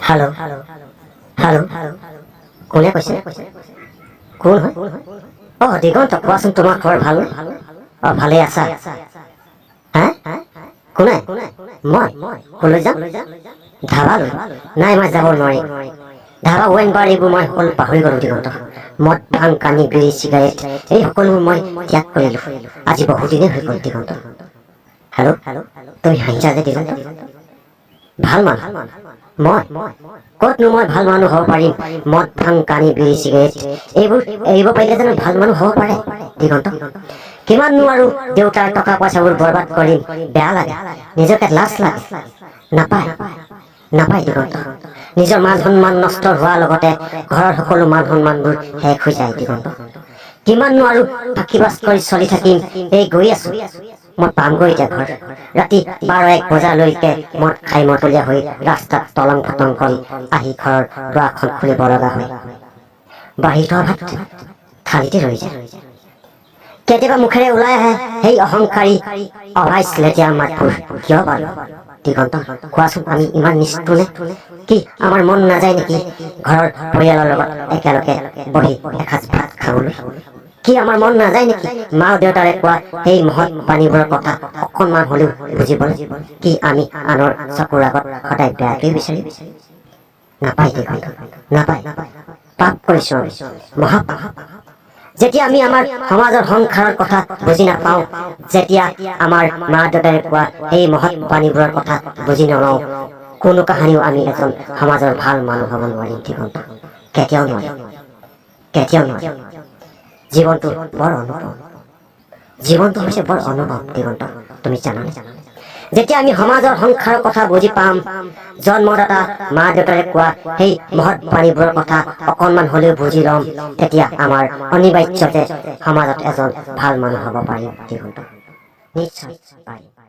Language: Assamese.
हेलो हेलो কোনে কৈছে কোন হয় দিগন্ত কোৱাচোন তোমাৰ খবৰ ভাল ভালে আছা হা কোনে মই কলৈ যাম ধাবালৈ নাই মই যাব নোৱাৰিম ধাবা ৱাইন বাৰ এইবোৰ মই সকলো পাহৰি গলো দিগন্ত মদ ভাং কানি বিড়ি চিগাৰেট এই সকলোবোৰ মই ত্যাগ কৰিলো আজি বহুদিনেই হৈ গ'ল দিগন্ত হেল্ল' তুমি হাঁহিছা যে দিগন্ত ভাল মানুহ মই ক'তনো মই ভাল মানুহ হ'ব পাৰিম মদ ভাং কানি বিড়ি চিগাৰেট এইবোৰ এৰিব পাৰিলে জানো ভাল মানুহ হ'ব পাৰে দিগন্ত কিমাননো আৰু দেউতাৰ টকা পইচাবোৰ বৰবাদ কৰিম বেয়া লাগে নিজকে লাজ লাগে নাপায় নাপায় দিগন্ত নিজৰ মান সন্মান নষ্ট হোৱাৰ লগতে ঘৰৰ সকলো মান সন্মানবোৰ শেষ হৈ যায় দিগন্ত কিমাননো আৰু ফাঁকিবাজ কৰি চলি থাকিম এই গৈ আছো মই পামগৈ এতিয়া ঘৰ ৰাতি 12-1 বজালৈকে মদ খাই মতলীয়া হৈ ৰাস্তাত তলং ফটং কৰি আহি ঘৰৰ দুৱাৰখন খুলিব লগা হয় বাহিৰ ভাত থালিতে ৰৈ যায় কেতিয়াবা মুখেৰে ওলাই আহে সেই অহংকাৰী অভাইচ লেতেৰা মাতবোৰ কিয় বাৰু দিগন্ত কোৱাচোন আমি ইমান নিষ্ঠুৰ নে কি আমাৰ মন নাযায় নেকি ঘৰৰ পৰিয়ালৰ লগত একেলগে বহি এসাঁজ ভাত খাবলৈ কি আমাৰ মন নাযায় নেকি মা দেউতাৰে কোৱা সেই মহৎ বাণীবোৰৰ কথা অকণমান হ'লেও বুজিবলৈ কি আমি আনৰ চকুৰ আগত সদায় বেয়াটোৱে বিচাৰিম নাপায় দিগন্ত নাপায় পাপ কৰিছো আমি মহাপাপ যেতিয়া আমি আমাৰ সমাজৰ সংসাৰৰ কথা বুজি নাপাওঁ যেতিয়া আমাৰ মা দেউতাৰে কোৱা এই মহৎ বাণীবোৰৰ কথা বুজি নলওঁ কোনো কাহানিও আমি এজন সমাজৰ ভাল মানুহ হ'ব নোৱাৰিম দিগন্ত কেতিয়াও নোৱাৰিম জীৱনটো বৰ অনুভৱ জীৱনটো হৈছে বৰ অনুভৱ দিগন্ত তুমি জানানে যেতিয়া আমি সমাজৰ সংসাৰৰ কথা বুজি পাম জন্মদাতা মা দেউতাৰে কোৱা সেই মহৎ বাণীবোৰৰ কথা অকণমান হ'লেও বুজি ল'ম তেতিয়া আমাৰ অনিবাৰ্য যে সমাজত এজন ভাল মানুহ হ'ব পাৰিম দিগন্ত নিশ্চয় পাৰিম